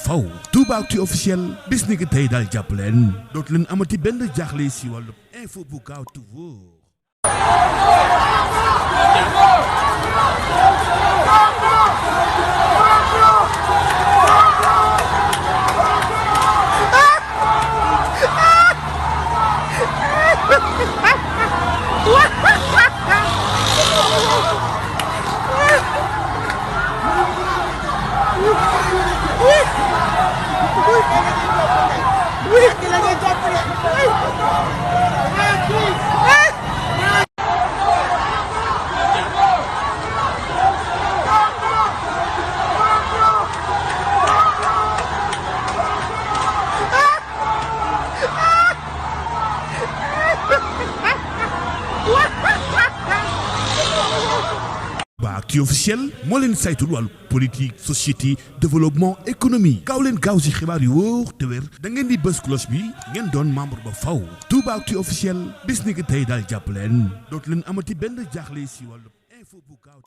faw Toubactu officiel bis ni ki tey daal jàpp leen dootu leen amati benn jaaxle si wàllu info bu gaaw te wóor. Toubactu officiel moo leen saytul wàllu politique société développement économie gaaw leen gaaw si xibaar yu wóor te wér da ngeen di bës cloche bi ngeen doon membre ba faw Toubactu officiel bis ni ki tey daal jàpp leen dootu leen amati benn jaaxle si wàllu info bu gaaw